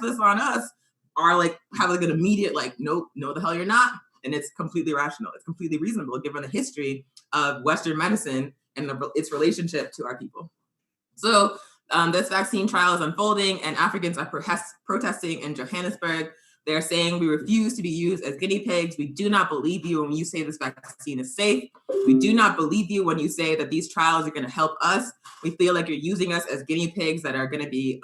test this on us are like, have like an immediate, like, nope, no the hell you're not. And it's completely rational. It's completely reasonable given the history of Western medicine and its relationship to our people. So this vaccine trial is unfolding, and Africans are protesting in Johannesburg. They're saying, we refuse to be used as guinea pigs. We do not believe you when you say this vaccine is safe. We do not believe you when you say that these trials are going to help us. We feel like you're using us as guinea pigs that are going to be,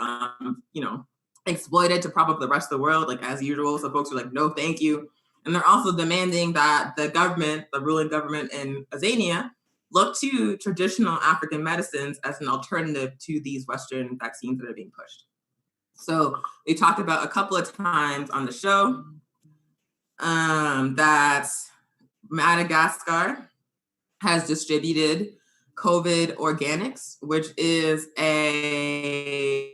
exploited to prop up the rest of the world, like as usual. So folks are like, no, thank you. And they're also demanding that the government, the ruling government in Azania, look to traditional African medicines as an alternative to these Western vaccines that are being pushed. So we talked about a couple of times on the show that Madagascar has distributed COVID Organics, which is a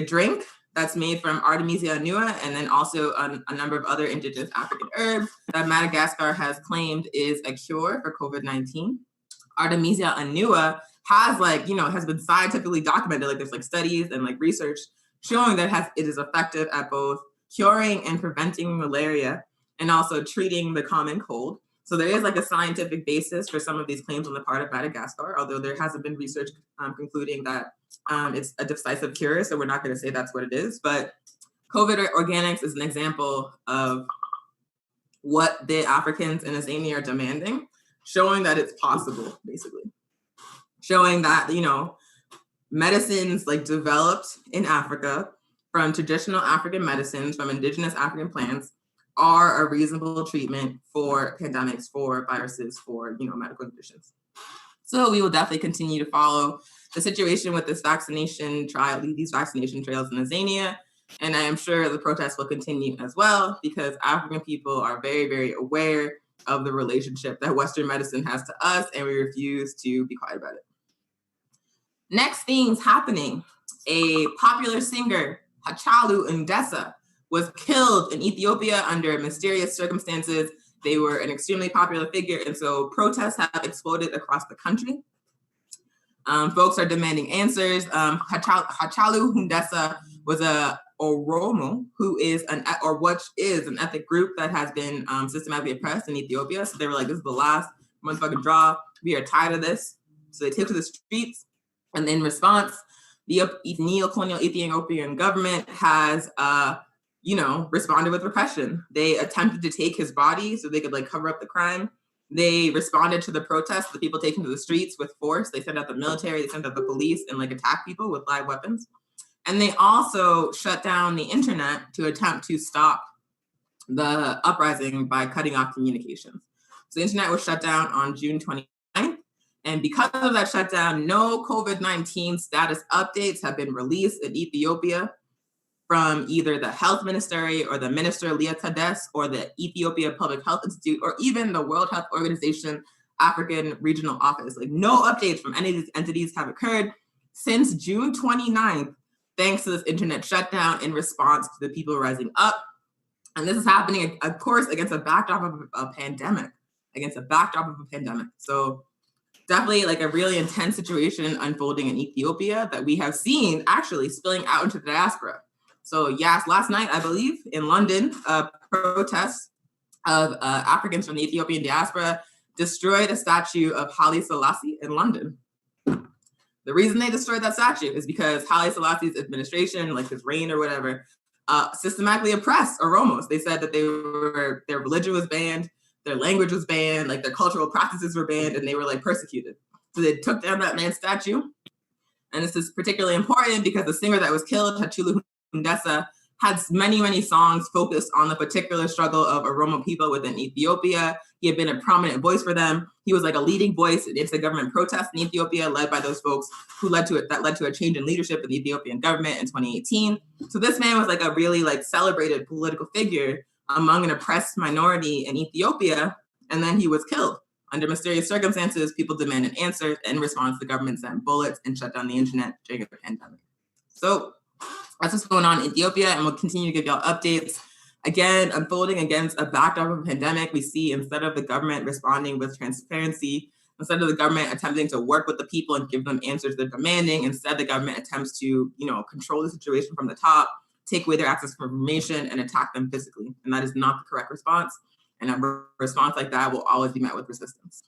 drink that's made from Artemisia annua, and then also a number of other indigenous African herbs that Madagascar has claimed is a cure for COVID-19. Artemisia annua has been scientifically documented. Like there's like studies and like research showing that it is effective at both curing and preventing malaria and also treating the common cold. So there is like a scientific basis for some of these claims on the part of Madagascar, although there hasn't been research concluding that it's a decisive cure. So we're not going to say that's what it is. But COVID Organics is an example of what the Africans in Azania are demanding, showing that it's possible, basically. Showing that, medicines like developed in Africa from traditional African medicines, from indigenous African plants, are a reasonable treatment for pandemics, for viruses, for medical conditions. So we will definitely continue to follow the situation with this vaccination trial, these vaccination trails in Azania, and I am sure the protests will continue as well because African people are very, very aware of the relationship that Western medicine has to us, and we refuse to be quiet about it. Next things happening: a popular singer, Hachalu Hundessa, was killed in Ethiopia under mysterious circumstances. They were an extremely popular figure, and so protests have exploded across the country. Folks are demanding answers. Hachalu Hundessa was a Oromo, which is an ethnic group that has been systematically oppressed in Ethiopia. So they were like, this is the last motherfucking draw. We are tired of this. So they took to the streets, and in response, the neo-colonial Ethiopian government has responded with repression. They attempted to take his body so they could cover up the crime. They responded to the protests, the people taken to the streets, with force. They sent out the military, they sent out the police, and attack people with live weapons. And they also shut down the internet to attempt to stop the uprising by cutting off communications. So the internet was shut down on June 29th. And because of that shutdown, no COVID-19 status updates have been released in Ethiopia from either the health ministry or the minister Leah Kades or the Ethiopia Public Health Institute or even the World Health Organization African Regional Office. No updates from any of these entities have occurred since June 29th, thanks to this internet shutdown in response to the people rising up. And this is happening, of course, against a backdrop of a pandemic, So definitely a really intense situation unfolding in Ethiopia that we have seen actually spilling out into the diaspora. So yes, last night, I believe, in London, protests of Africans from the Ethiopian diaspora destroyed a statue of Haile Selassie in London. The reason they destroyed that statue is because Haile Selassie's administration, his reign or whatever, systematically oppressed Oromos. They said that their religion was banned, their language was banned, their cultural practices were banned, and they were persecuted. So they took down that man's statue. And this is particularly important because the singer that was killed, Hachalu Hundessa, had many, many songs focused on the particular struggle of Oromo people within Ethiopia. He had been a prominent voice for them. He was a leading voice in anti-government protests in Ethiopia, led by those folks that led to a change in leadership in the Ethiopian government in 2018. So this man was a really celebrated political figure among an oppressed minority in Ethiopia, and then he was killed under mysterious circumstances. People demanded answers. In response, the government sent bullets and shut down the internet during the pandemic. So that's what's going on in Ethiopia, and we'll continue to give y'all updates. Again, unfolding against a backdrop of a pandemic, we see instead of the government responding with transparency, Instead of the government attempting to work with the people and give them answers they're demanding, instead the government attempts to, control the situation from the top, take away their access to information, and attack them physically. And that is not the correct response. And a response like that will always be met with resistance.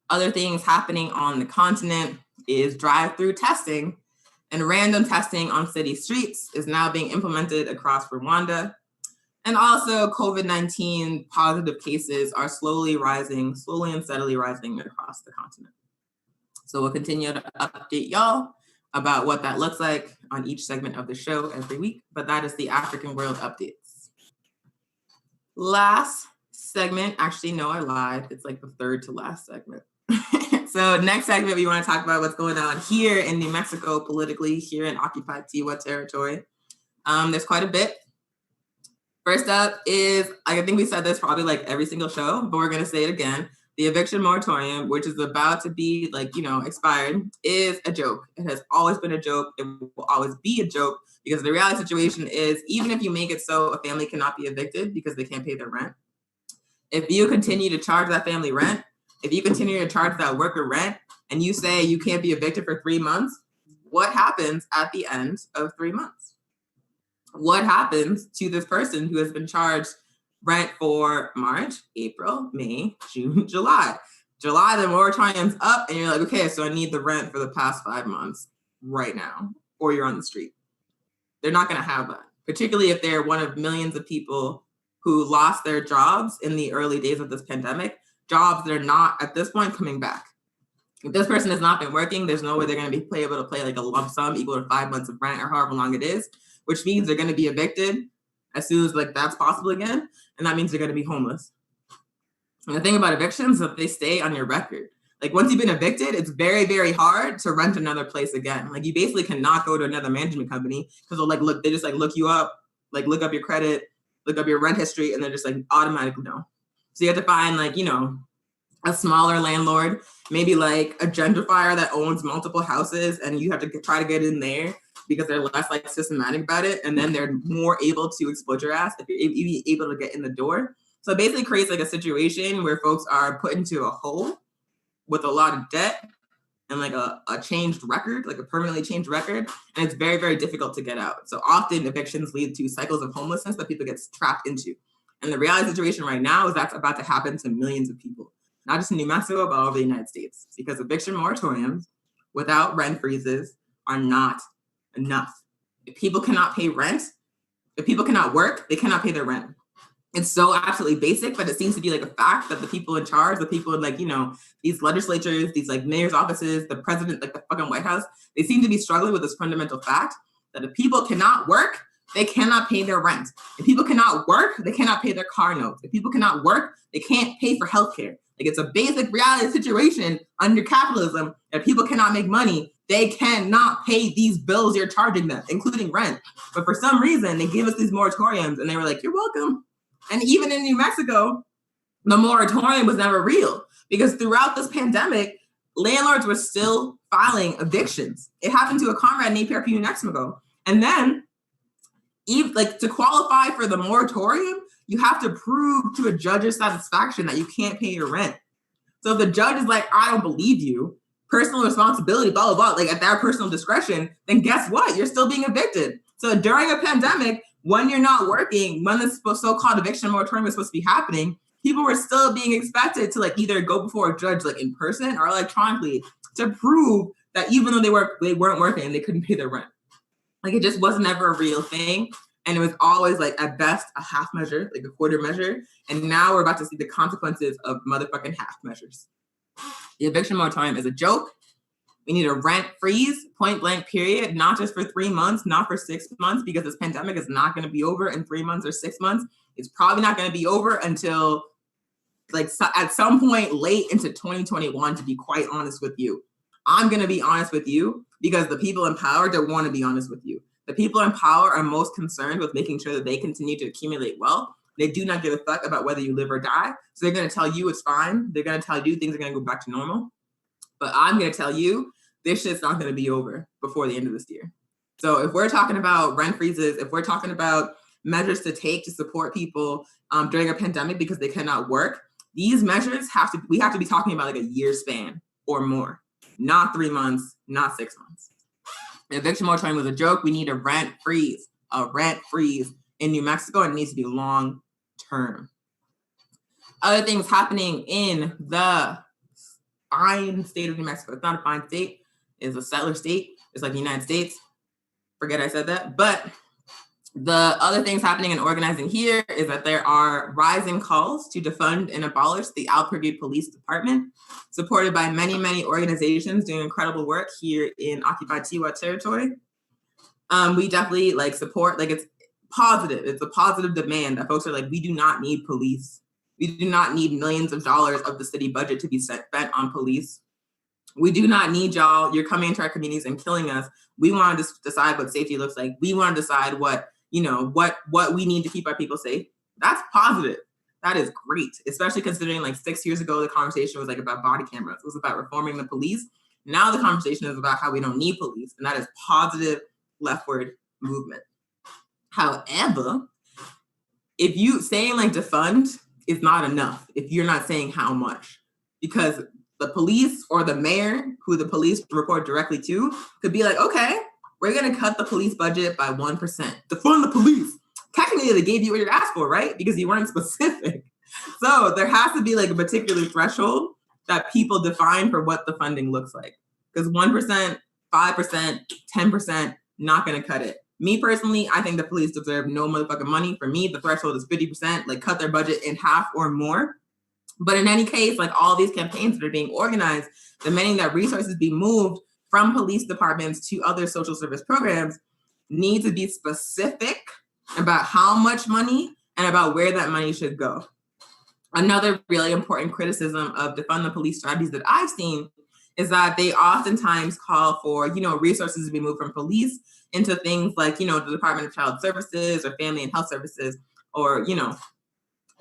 Other things happening on the continent is drive-through testing, and random testing on city streets is now being implemented across Rwanda. And also COVID-19 positive cases are slowly and steadily rising across the continent. So we'll continue to update y'all about what that looks like on each segment of the show every week, but that is the African World Updates. Last segment, actually, no, I lied. It's like the third to last segment. So next segment, we want to talk about what's going on here in New Mexico politically, here in occupied Tiwa territory. There's quite a bit. First up is, I think we said this probably like every single show, but we're going to say it again. The eviction moratorium, which is about to be expired, is a joke. It has always been a joke. It will always be a joke because the reality situation is, even if you make it so a family cannot be evicted because they can't pay their rent, if you continue to charge that family rent, if you continue to charge that worker rent, and you say you can't be evicted for 3 months, what happens at the end of 3 months? What happens to this person who has been charged rent for March, April, May, June, July? July, the moratorium's up, and you're like, okay, so I need the rent for the past 5 months right now, or you're on the street. They're not going to have that, particularly if they're one of millions of people who lost their jobs in the early days of this pandemic, jobs that are not, at this point, coming back. If this person has not been working, there's no way they're going to be able to pay like a lump sum equal to 5 months of rent or however long it is, which means they're going to be evicted as soon as that's possible again. And that means they're going to be homeless. And the thing about evictions is that they stay on your record. Like once you've been evicted, it's very, very hard to rent another place again. Like you basically cannot go to another management company because they just look you up, look up your credit, look up your rent history, and they're just automatically no. So you have to find a smaller landlord, maybe a gentrifier that owns multiple houses, and you have to try to get in there because they're less systematic about it, and then they're more able to exploit your ass if you're able to get in the door. So it basically creates a situation where folks are put into a hole with a lot of debt and a changed record, a permanently changed record, and it's very, very difficult to get out. So often evictions lead to cycles of homelessness that people get trapped into. And the reality situation right now is that's about to happen to millions of people, not just in New Mexico, but all over the United States, because eviction moratoriums without rent freezes are not enough. If people cannot pay rent, if people cannot work, they cannot pay their rent. It's so absolutely basic, but it seems to be a fact that the people in charge, the people in these legislatures, these mayor's offices, the president, the fucking White House, they seem to be struggling with this fundamental fact that if people cannot work, they cannot pay their rent. If people cannot work, they cannot pay their car notes. If people cannot work, they can't pay for healthcare. It's a basic reality situation under capitalism. If people cannot make money, they cannot pay these bills you're charging them, including rent. But for some reason, they give us these moratoriums and they were like, you're welcome. And even in New Mexico, the moratorium was never real because throughout this pandemic, landlords were still filing evictions. It happened to a comrade named PRP New Mexico. And then to qualify for the moratorium, you have to prove to a judge's satisfaction that you can't pay your rent. So if the judge is like, I don't believe you, personal responsibility, blah, blah, blah, at their personal discretion, then guess what? You're still being evicted. So during a pandemic, when you're not working, when this so-called eviction moratorium is supposed to be happening, people were still being expected to either go before a judge in person or electronically to prove that even though they weren't working, they couldn't pay their rent. It just wasn't ever a real thing. And it was always at best a half measure, a quarter measure. And now we're about to see the consequences of motherfucking half measures. The eviction moratorium is a joke. We need a rent freeze, point blank period, not just for 3 months, not for 6 months, because this pandemic is not going to be over in 3 months or 6 months. It's probably not going to be over until at some point late into 2021, to be quite honest with you. I'm going to be honest with you because the people in power don't want to be honest with you. The people in power are most concerned with making sure that they continue to accumulate wealth. They do not give a fuck about whether you live or die. So they're going to tell you it's fine. They're going to tell you things are going to go back to normal. But I'm going to tell you this shit's not going to be over before the end of this year. So if we're talking about rent freezes, if we're talking about measures to take to support people during a pandemic because they cannot work, These measures we have to be talking about like a year span or more, not 3 months, not 6 months. The eviction moratorium was a joke. We need a rent freeze in New Mexico, and it needs to be long term. Other things happening in the fine state of New Mexico. It's not a fine state. It's a settler state. It's like the United States. Forget I said that. But the other things happening and organizing here is that there are rising calls to defund and abolish the Alpharetta Police Department, supported by many, many organizations doing incredible work here in occupied Tiwa territory. We definitely like support, like it's positive. It's a positive demand that folks are like, we do not need police. We do not need millions of dollars of the city budget to be spent on police. We do not need y'all. You're coming into our communities and killing us. We want to decide what safety looks like. We want to decide what we need to keep our people safe. That's positive. That is great, especially considering like 6 years ago, the conversation was like about body cameras. It was about reforming the police. Now the conversation is about how we don't need police, and that is positive leftward movement. However, if you saying like defund is not enough if you're not saying how much, because the police or the mayor who the police report directly to could be like, okay, we're going to cut the police budget by 1%. Defund the police. Technically, they gave you what you asked for, right? Because you weren't specific. So there has to be like a particular threshold that people define for what the funding looks like. Because 1%, 5%, 10%, not going to cut it. Me personally, I think the police deserve no motherfucking money. For me, the threshold is 50%, like cut their budget in half or more. But in any case, like all these campaigns that are being organized, demanding that resources be moved from police departments to other social service programs, need to be specific about how much money and about where that money should go. Another really important criticism of defund the police strategies that I've seen is that they oftentimes call for, resources to be moved from police into things like, the Department of Child Services or Family and Health Services, or,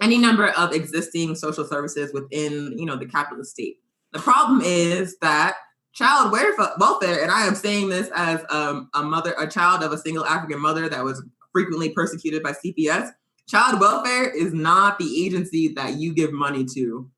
any number of existing social services within, the capitalist state. The problem is that child welfare, and I am saying this as a child of a single African mother that was frequently persecuted by CPS, child welfare is not the agency that you give money to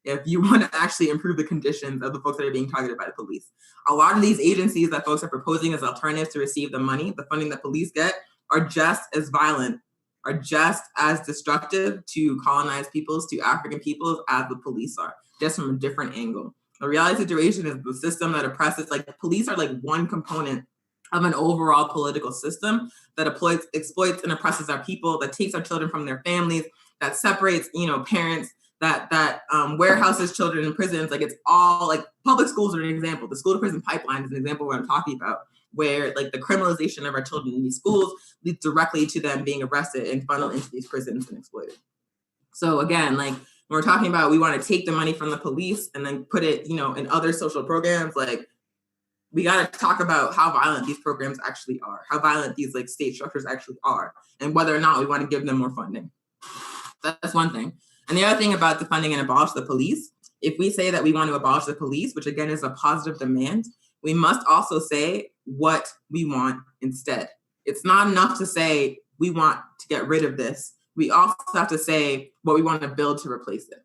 if you want to actually improve the conditions of the folks that are being targeted by the police. A lot of these agencies that folks are proposing as alternatives to receive the money, the funding that police get, are just as violent, are just as destructive to colonized peoples, to African peoples, as the police are, just from a different angle. The reality situation is the system that oppresses, like the police are like one component of an overall political system that exploits and oppresses our people, that takes our children from their families, that separates, parents, that warehouses children in prisons. Like it's all like public schools are an example. The school to prison pipeline is an example of what I'm talking about, where like the criminalization of our children in these schools leads directly to them being arrested and funneled into these prisons and exploited. So again, like when we're talking about we want to take the money from the police and then put it, in other social programs, like we got to talk about how violent these programs actually are, how violent these like state structures actually are, and whether or not we want to give them more funding. That's one thing. And the other thing about defunding and abolish the police, if we say that we want to abolish the police, which again is a positive demand, we must also say what we want instead. It's not enough to say we want to get rid of this. We also have to say what we want to build to replace it.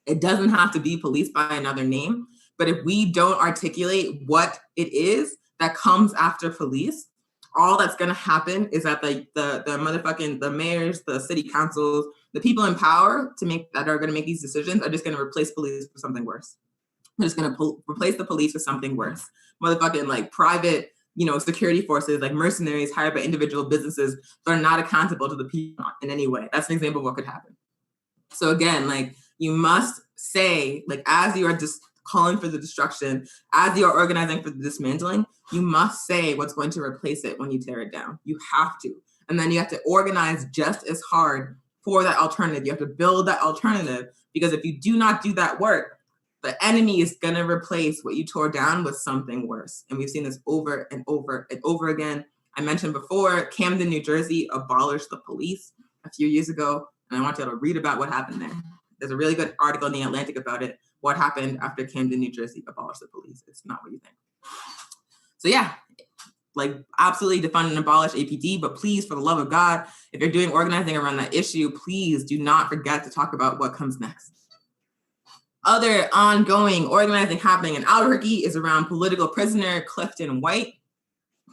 It doesn't have to be police by another name, but if we don't articulate what it is that comes after police, all that's going to happen is that the mayors, the city councils, the people in power that are going to make these decisions are just going to replace police with something worse. They're just going to replace the police with something worse. Motherfucking like private, security forces, like mercenaries hired by individual businesses that are not accountable to the people in any way. That's an example of what could happen. So again, like you must say, like as you are just calling for the destruction, as you are organizing for the dismantling, you must say what's going to replace it when you tear it down. You have to. And then you have to organize just as hard for that alternative. You have to build that alternative, because if you do not do that work, the enemy is going to replace what you tore down with something worse. And we've seen this over and over and over again. I mentioned before, Camden, New Jersey abolished the police a few years ago. And I want you all to read about what happened there. There's a really good article in The Atlantic about it. What happened after Camden, New Jersey abolished the police. It's not what you think. So yeah, like absolutely defund and abolish APD, but please, for the love of God, if you're doing organizing around that issue, please do not forget to talk about what comes next. Other ongoing organizing happening in Albuquerque is around political prisoner Clifton White.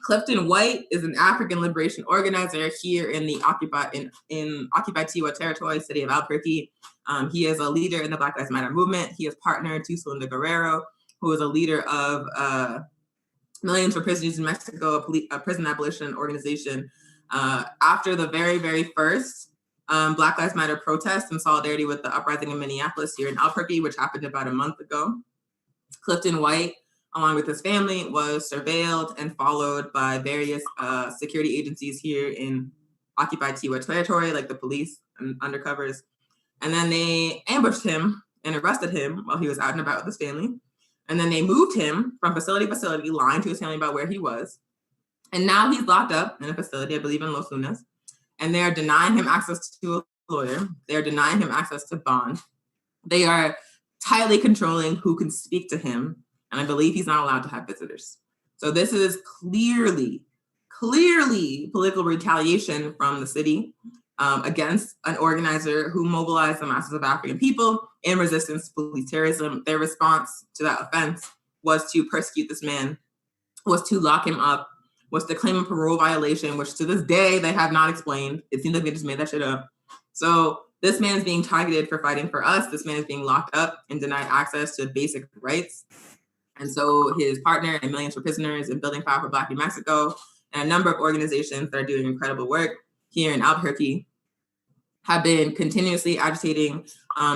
Clifton White is an African liberation organizer here in the occupied Tiwa territory, city of Albuquerque. He is a leader in the Black Lives Matter movement. He is partner to Solinda Guerrero, who is a leader of Millions for Prisoners in Mexico, a prison abolition organization. After the very, very first Black Lives Matter protest in solidarity with the uprising in Minneapolis here in Albuquerque, which happened about a month ago, Clifton White, along with his family, was surveilled and followed by various security agencies here in occupied Tiwa territory, like the police and undercovers. And then they ambushed him and arrested him while he was out and about with his family. And then they moved him from facility to facility, lying to his family about where he was. And now he's locked up in a facility, I believe in Los Lunas. And they are denying him access to a lawyer. They are denying him access to bond. They are tightly controlling who can speak to him. And I believe he's not allowed to have visitors. So this is clearly political retaliation from the city against an organizer who mobilized the masses of African people in resistance to police terrorism. Their response to that offense was to persecute this man, was to lock him up, was to claim a parole violation, which to this day they have not explained. It seems like they just made that shit up. So this man is being targeted for fighting for us. This man is being locked up and denied access to basic rights. And so his partner and Millions for Prisoners and Building Power for Black New Mexico and a number of organizations that are doing incredible work here in Albuquerque have been continuously agitating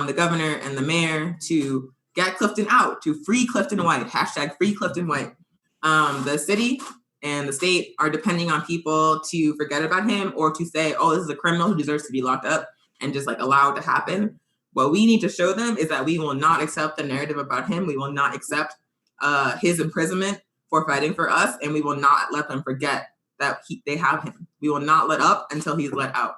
the governor and the mayor to get Clifton out, to free Clifton White, hashtag free Clifton White. The city and the state are depending on people to forget about him or to say, oh, this is a criminal who deserves to be locked up and just like allow it to happen. What we need to show them is that we will not accept the narrative about him. We will not accept his imprisonment for fighting for us, and we will not let them forget that they have him. We will not let up until he's let out.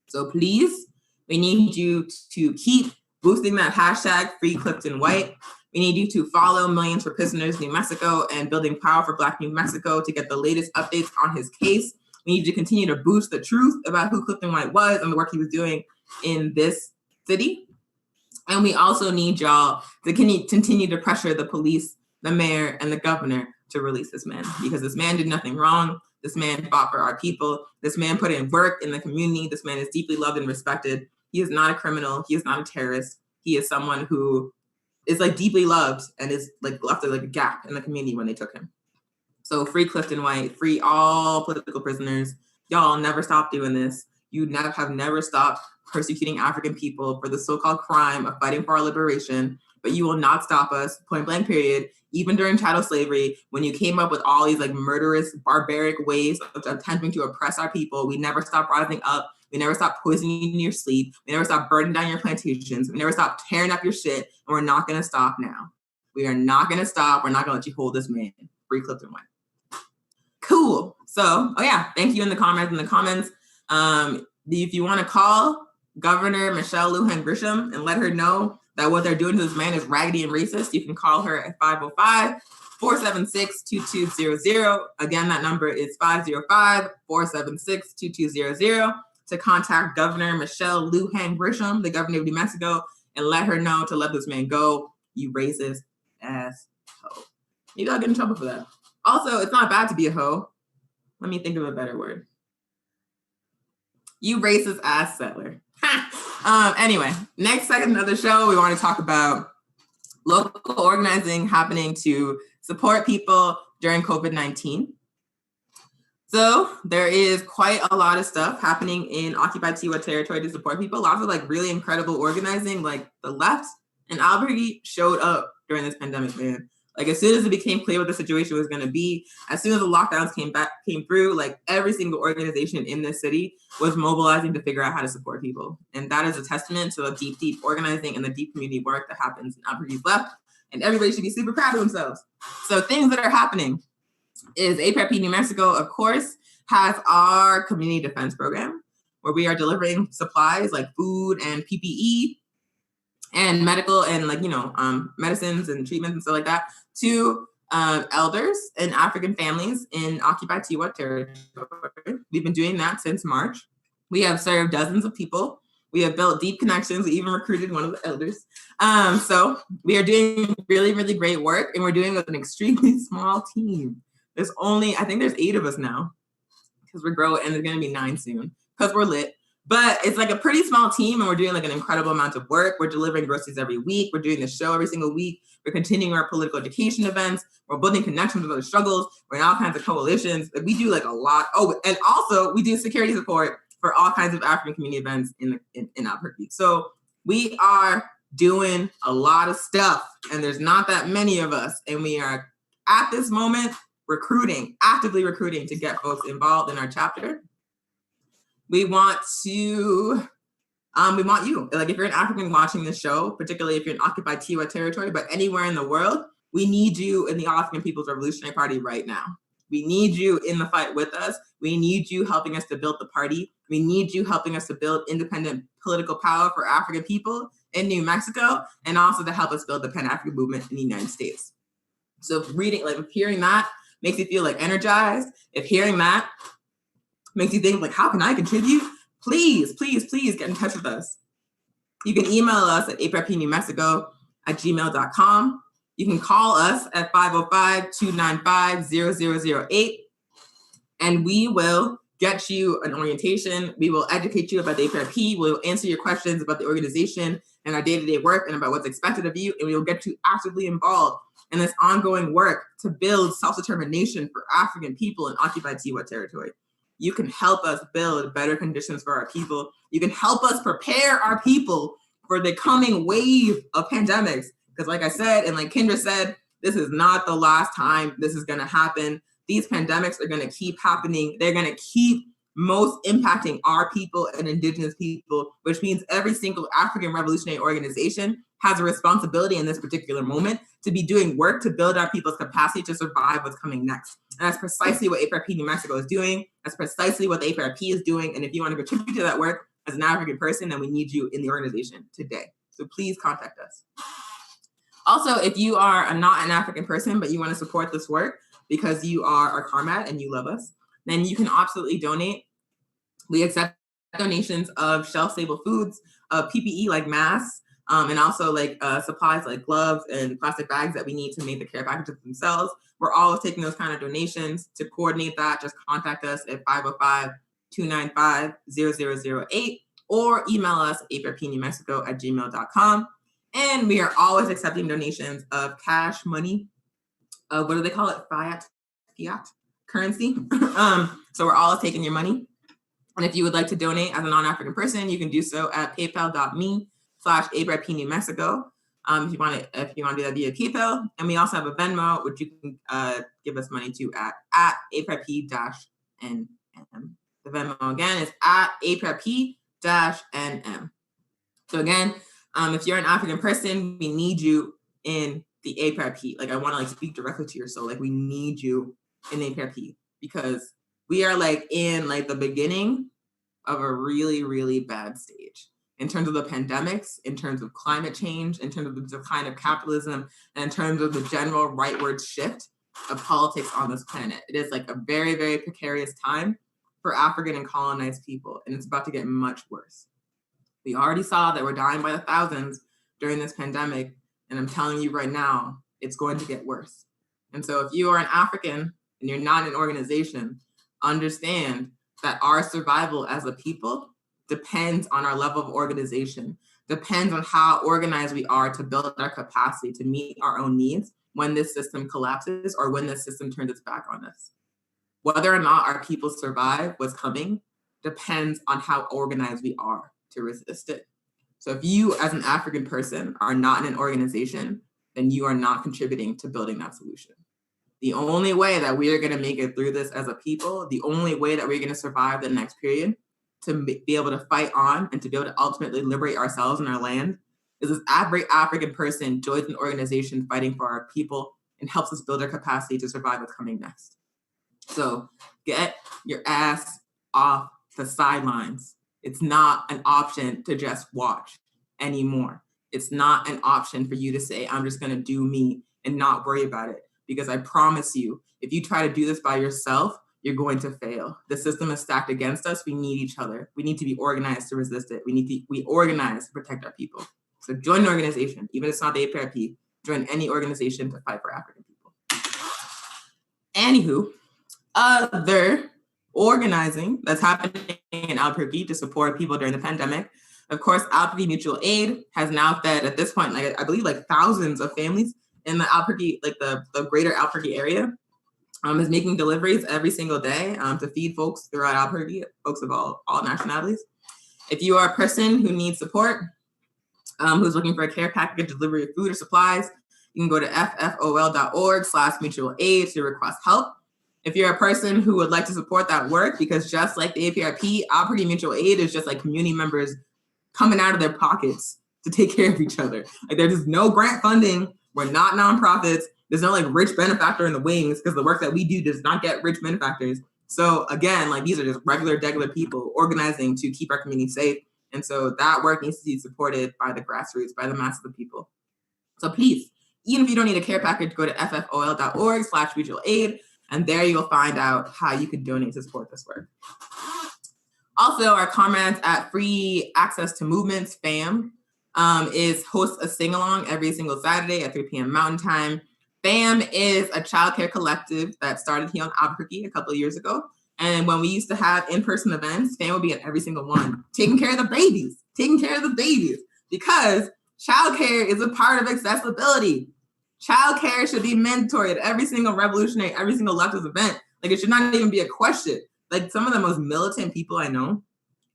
So please, we need you to keep boosting that hashtag free Clifton White. We need you to follow Millions for Prisoners New Mexico and Building Power for Black New Mexico to get the latest updates on his case. We need to continue to boost the truth about who Clifton White was and the work he was doing in this city. And we also need y'all to continue to pressure the police, the mayor, and the governor to release this man, because this man did nothing wrong. This man fought for our people. This man put in work in the community. This man is deeply loved and respected. He is not a criminal. He is not a terrorist. He is someone who is like deeply loved and is like left like a gap in the community when they took him. So free Clifton White, free all political prisoners. Y'all never stop doing this. You have never stopped persecuting African people for the so-called crime of fighting for our liberation, but you will not stop us, point blank period. Even during chattel slavery, when you came up with all these like murderous, barbaric ways of attempting to oppress our people, we never stopped rising up. We never stopped poisoning your sleep. We never stopped burning down your plantations. We never stopped tearing up your shit, and we're not gonna stop now. We are not gonna stop. We're not gonna let you hold this man. Free Clifton White. Cool. So, thank you in the comments. If you want to call Governor Michelle Lujan Grisham and let her know that what they're doing to this man is raggedy and racist, you can call her at 505-476-2200. Again, that number is 505-476-2200 to contact Governor Michelle Lujan Grisham, the governor of New Mexico, and let her know to let this man go, you racist ass hoe. Maybe I'll get in trouble for that. Also, it's not bad to be a hoe. Let me think of a better word. You racist ass settler. Anyway, next segment of the show, we want to talk about local organizing happening to support people during COVID-19. So there is quite a lot of stuff happening in occupied Tiwa territory to support people. Lots of like really incredible organizing, like the left and Albuquerque showed up during this pandemic, man. Like as soon as it became clear what the situation was going to be, as soon as the lockdowns came through, like every single organization in this city was mobilizing to figure out how to support people. And that is a testament to the deep organizing and the deep community work that happens in Albuquerque's left. And everybody should be super proud of themselves. So things that are happening is APRP New Mexico, of course, has our community defense program where we are delivering supplies like food and PPE and medical and medicines and treatments and stuff like that to elders and African families in occupied Tiwa territory. We've been doing that since March. We have served dozens of people We have built deep connections. We even recruited one of the elders. So we are doing really, really great work, and we're doing it with an extremely small team. I think there's 8 of us now, because we're growing, and there's going to be 9 soon, because we're lit. But it's like a pretty small team, and we're doing like an incredible amount of work. We're delivering groceries every week. We're doing the show every single week. We're continuing our political education events. We're building connections with other struggles. We're in all kinds of coalitions. Like, we do like a lot. Oh, and also we do security support for all kinds of African community events in Albuquerque. So we are doing a lot of stuff, and there's not that many of us. And we are at this moment actively recruiting to get folks involved in our chapter. We want you. Like, if you're an African watching this show, particularly if you're in occupied Tiwa territory, but anywhere in the world, we need you in the African People's Revolutionary Party right now. We need you in the fight with us. We need you helping us to build the party. We need you helping us to build independent political power for African people in New Mexico, and also to help us build the Pan-African movement in the United States. So if hearing that makes you feel like energized, if hearing that makes you think like, how can I contribute? Please, please, please get in touch with us. You can email us at aprepnewmexico@gmail.com. You can call us at 505-295-0008, and we will get you an orientation. We will educate you about the APRP. We'll answer your questions about the organization and our day-to-day work and about what's expected of you, and we will get you actively involved in this ongoing work to build self-determination for African people in occupied Tiwa territory. You can help us build better conditions for our people. You can help us prepare our people for the coming wave of pandemics. Because like I said, and like Kendra said, this is not the last time this is going to happen. These pandemics are going to keep happening. They're going to keep most impacting our people and indigenous people, which means every single African revolutionary organization has a responsibility in this particular moment to be doing work to build our people's capacity to survive what's coming next. And that's precisely what APRP New Mexico is doing. That's precisely what the APRP is doing. And if you want to contribute to that work as an African person, then we need you in the organization today. So please contact us. Also, if you are not an African person, but you want to support this work because you are our CARMAT and you love us, then you can absolutely donate. We accept donations of shelf-stable foods, PPE like masks, and also like supplies like gloves and plastic bags that we need to make the care packages themselves. We're always taking those kind of donations. To coordinate that, just contact us at 505-295-0008 or email us at aprepnewmexico@gmail.com. And we are always accepting donations of cash, money, what do they call it? Fiat currency. So we're always taking your money. And if you would like to donate as a non-African person, you can do so at paypal.me/aprepnewmexico. If you want to do that via PayPal. And we also have a Venmo, which you can give us money to at aprep-nm. The Venmo again is at aprep-nm. So again, if you're an African person, we need you in the APRP. Like, I want to speak directly to your soul. Like, we need you in the APRP because we are in the beginning of a really, really bad stage in terms of the pandemics, in terms of climate change, in terms of the decline of capitalism, and in terms of the general rightward shift of politics on this planet. It is a very, very precarious time for African and colonized people, and it's about to get much worse. We already saw that we're dying by the thousands during this pandemic, and I'm telling you right now, it's going to get worse. And so if you are an African and you're not in an organization, understand that our survival as a people depends on our level of organization, depends on how organized we are to build our capacity to meet our own needs when this system collapses or when this system turns its back on us. Whether or not our people survive what's coming depends on how organized we are to resist it. So if you as an African person are not in an organization, then you are not contributing to building that solution. The only way that we are going to make it through this as a people, the only way that we're going to survive the next period to be able to fight on and to be able to ultimately liberate ourselves and our land is if every African person joins an organization fighting for our people and helps us build our capacity to survive what's coming next. So get your ass off the sidelines. It's not an option to just watch anymore. It's not an option for you to say, I'm just going to do me and not worry about it. Because I promise you, if you try to do this by yourself, you're going to fail. The system is stacked against us. We need each other. We need to be organized to resist it. We organize to protect our people. So join an organization, even if it's not the APRP, join any organization to fight for African people. Anywho, other organizing that's happening in Albuquerque to support people during the pandemic. Of course, Albuquerque Mutual Aid has now fed, at this point, like I believe like thousands of families in the Albuquerque, like the greater Albuquerque area, is making deliveries every single day to feed folks throughout Albuquerque, folks of all nationalities. If you are a person who needs support, who's looking for a care package, delivery of food or supplies, you can go to ffol.org/mutual aid to request help. If you're a person who would like to support that work, because just like the APRP, Albuquerque Mutual Aid is just like community members coming out of their pockets to take care of each other. Like there's just no grant funding. We're not nonprofits. There's no like rich benefactor in the wings, because the work that we do does not get rich benefactors. So again, like these are just regular people organizing to keep our community safe. And so that work needs to be supported by the grassroots, by the masses of people. So please, even if you don't need a care package, go to ffol.org/mutual aid. And there you'll find out how you can donate to support this work. Also, our comrades at Free Access to Movements, FAM, hosts a sing-along every single Saturday at 3 p.m. Mountain Time. FAM is a childcare collective that started here in Albuquerque a couple of years ago. And when we used to have in-person events, FAM would be at every single one, taking care of the babies, because childcare is a part of accessibility. Childcare should be mandatory at every single revolutionary, every single leftist event. Like it should not even be a question. Like some of the most militant people I know,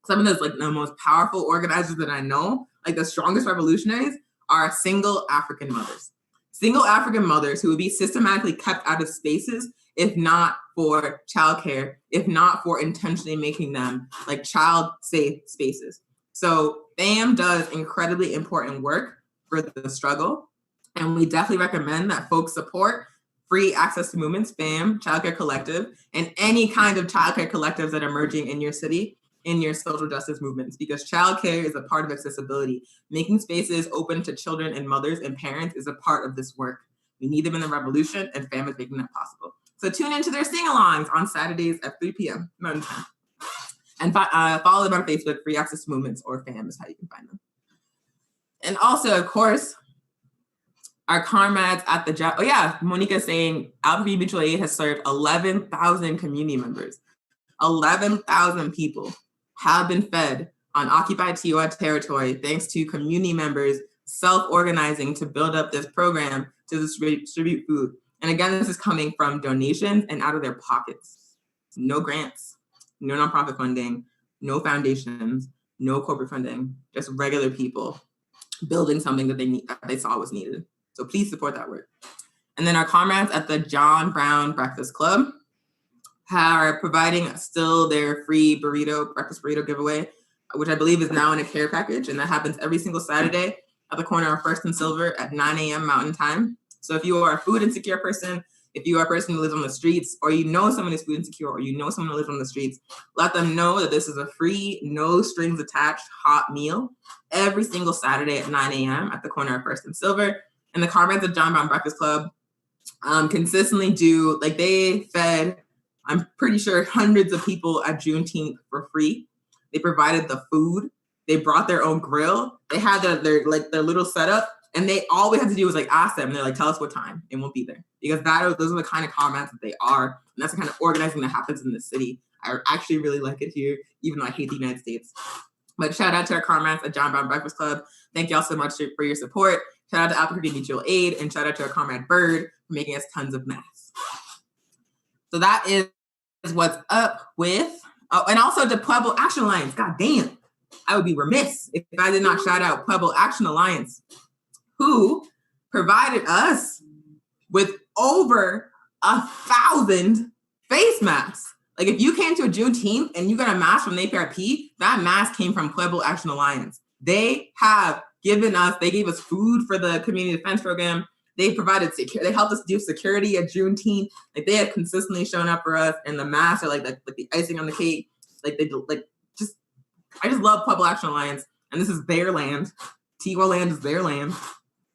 some of those like the most powerful organizers that I know, like the strongest revolutionaries, are single African mothers. Single African mothers who would be systematically kept out of spaces if not for childcare, if not for intentionally making them like child-safe spaces. So FAM does incredibly important work for the struggle. And we definitely recommend that folks support Free Access to Movements, FAM, Childcare Collective, and any kind of childcare collectives that are emerging in your city, in your social justice movements, because childcare is a part of accessibility. Making spaces open to children and mothers and parents is a part of this work. We need them in the revolution, and FAM is making that possible. So tune into their sing-alongs on Saturdays at 3 p.m. Mountain Time. And follow them on Facebook, Free Access to Movements, or FAM is how you can find them. And also, of course, our comrades at the job. Oh yeah, Monica saying Albuquerque Mutual Aid has served 11,000 community members. 11,000 people have been fed on occupied TOI territory thanks to community members self-organizing to build up this program to distribute food. And again, this is coming from donations and out of their pockets. No grants, no nonprofit funding, no foundations, no corporate funding, just regular people building something that they saw was needed. So please support that work. And then our comrades at the John Brown Breakfast Club are providing still their free breakfast burrito giveaway, which I believe is now in a care package. And that happens every single Saturday at the corner of First and Silver at 9 a.m. Mountain Time. So if you are a food insecure person, if you are a person who lives on the streets, or you know someone who's food insecure, or you know someone who lives on the streets, let them know that this is a free, no strings attached hot meal every single Saturday at 9 a.m. at the corner of First and Silver. And the comrades of John Brown Breakfast Club consistently do, like they fed, I'm pretty sure, hundreds of people at Juneteenth for free. They provided the food. They brought their own grill. They had their little setup, and all we had to do was like ask them. And they're like, tell us what time, and we'll be there. Because those are the kind of comrades that they are, and that's the kind of organizing that happens in the city. I actually really like it here, even though I hate the United States. But shout out to our comrades at John Brown Breakfast Club. Thank y'all so much for your support. Shout out to Albuquerque Mutual Aid, and shout out to our comrade Bird for making us tons of masks. So that is what's up with, and also the Pueblo Action Alliance. God damn, I would be remiss if I did not shout out Pueblo Action Alliance, who provided us with over 1,000 face masks. Like if you came to a Juneteenth and you got a mask from the APRP, that mask came from Pueblo Action Alliance. They gave us food for the community defense program. They provided they helped us do security at Juneteenth. Like they have consistently shown up for us, and the masks are like the icing on the cake. I just love Pueblo Action Alliance, and this is their land. Tiwa land is their land.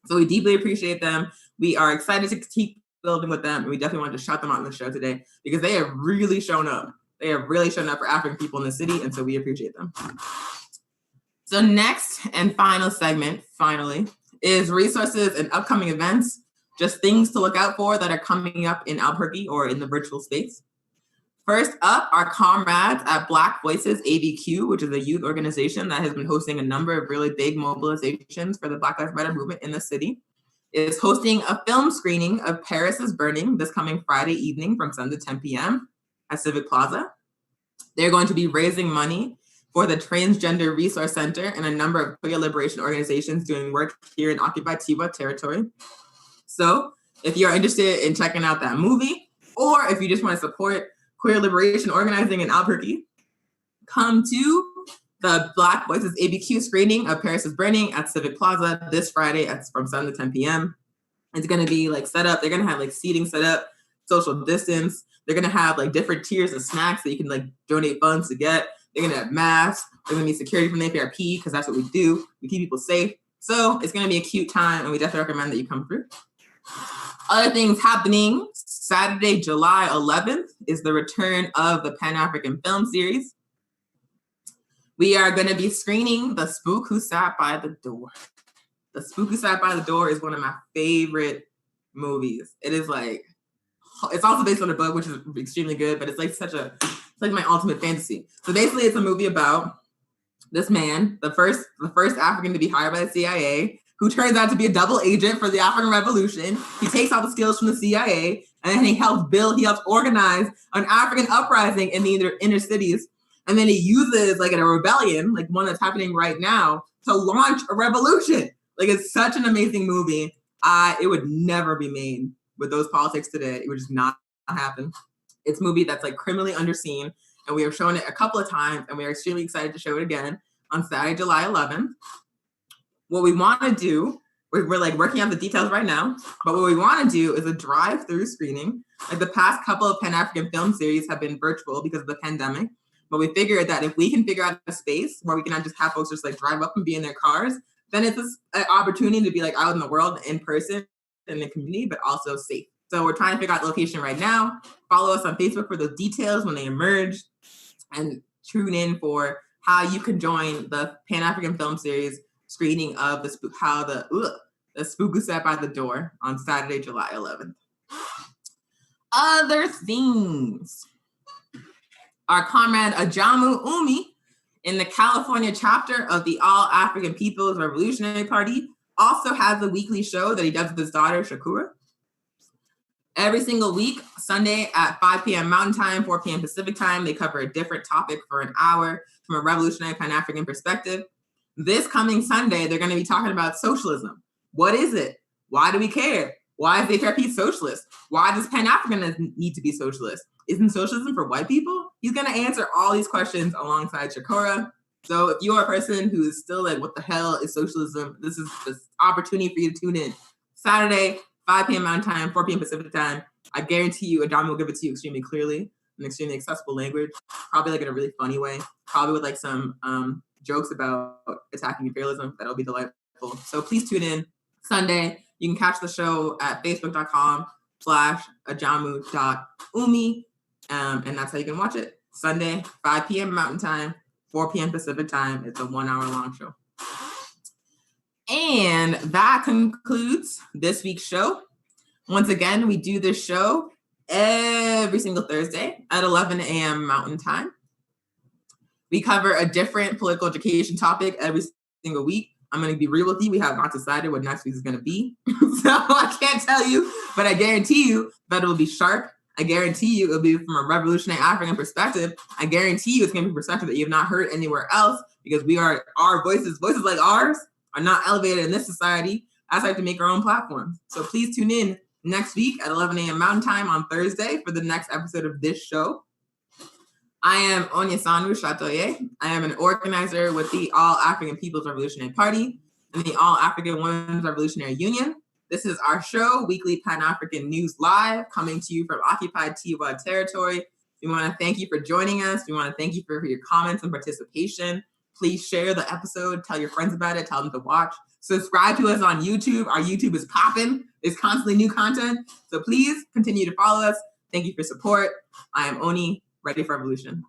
So we deeply appreciate them. We are excited to keep building with them. And we definitely wanted to shout them out in the show today because they have really shown up. They have really shown up for African people in the city. And so we appreciate them. So next and final segment, finally, is resources and upcoming events, just things to look out for that are coming up in Albuquerque or in the virtual space. First up, our comrades at Black Voices ABQ, which is a youth organization that has been hosting a number of really big mobilizations for the Black Lives Matter movement in the city, is hosting a film screening of Paris is Burning this coming Friday evening from 7 to 10 p.m. at Civic Plaza. They're going to be raising money for the Transgender Resource Center and a number of queer liberation organizations doing work here in occupied Tiwa territory. So if you're interested in checking out that movie, or if you just want to support queer liberation organizing in Albuquerque, come to the Black Voices ABQ screening of Paris is Burning at Civic Plaza this Friday from 7 to 10 p.m. It's going to be like set up. They're going to have like seating set up, social distance. They're going to have like different tiers of snacks that you can like donate funds to get. They're going to have masks. There's going to be security from the APRP because that's what we do. We keep people safe. So it's going to be a cute time, and we definitely recommend that you come through. Other things happening, Saturday, July 11th is the return of the Pan-African Film Series. We are going to be screening The Spook Who Sat by the Door. The Spook Who Sat by the Door is one of my favorite movies. It is like, it's also based on a book, which is extremely good, but it's like it's like my ultimate fantasy. So basically it's a movie about this man, the first African to be hired by the CIA, who turns out to be a double agent for the African Revolution. He takes all the skills from the CIA, and then he helps organize an African uprising in the inner cities. And then he uses like a rebellion, like one that's happening right now, to launch a revolution. Like, it's such an amazing movie. It would never be made with those politics today. It would just not happen. It's a movie that's like criminally underseen, and we have shown it a couple of times, and we are extremely excited to show it again on Saturday, July 11th. What we want to do, we're like working out the details right now, but what we want to do is a drive-through screening. Like the past couple of Pan-African film series have been virtual because of the pandemic, but we figured that if we can figure out a space where we can not just have folks just like drive up and be in their cars, then it's an opportunity to be like out in the world in person in the community, but also safe. So we're trying to figure out the location right now. Follow us on Facebook for those details when they emerge, and tune in for how you can join the Pan-African Film Series screening of the Spook Who Sat by the Door on Saturday, July 11th. Other things. Our comrade Ajamu Umi in the California chapter of the All African People's Revolutionary Party also has a weekly show that he does with his daughter, Shakura. Every single week, Sunday at 5 p.m. Mountain Time, 4 p.m. Pacific Time, they cover a different topic for an hour from a revolutionary Pan-African perspective. This coming Sunday, they're going to be talking about socialism. What is it? Why do we care? Why is the APRP socialist? Why does Pan-Africanism need to be socialist? Isn't socialism for white people? He's going to answer all these questions alongside Shakura. So if you are a person who is still like, what the hell is socialism? This is this opportunity for you to tune in. Saturday, 5 p.m. Mountain Time, 4 p.m. Pacific Time. I guarantee you, Adam will give it to you extremely clearly, in extremely accessible language, probably like in a really funny way, probably with like some jokes about attacking imperialism. That'll be delightful. So please tune in Sunday. You can catch the show at facebook.com/ajamu.umi. And that's how you can watch it. Sunday, 5 p.m. Mountain Time, 4 p.m. Pacific Time. It's a 1 hour long show. And that concludes this week's show. Once again, we do this show every single Thursday at 11 a.m. Mountain Time. We cover a different political education topic every single week. I'm going to be real with you. We have not decided what next week is going to be. So I can't tell you, but I guarantee you that it will be sharp. I guarantee you it'll be from a revolutionary African perspective. I guarantee you it's going to be a perspective that you have not heard anywhere else, because our voices like ours are not elevated in this society. I have to make our own platform. So please tune in next week at 11 a.m. Mountain Time on Thursday for the next episode of this show. I am Onyesanu Shatoye. I am an organizer with the All African People's Revolutionary Party and the All African Women's Revolutionary Union. This is our show, Weekly Pan-African News Live, coming to you from occupied Tiwa territory. We want to thank you for joining us. We want to thank you for your comments and participation. Please share the episode. Tell your friends about it. Tell them to watch. Subscribe to us on YouTube. Our YouTube is popping. There's constantly new content. So please continue to follow us. Thank you for support. I am Oni, ready for revolution.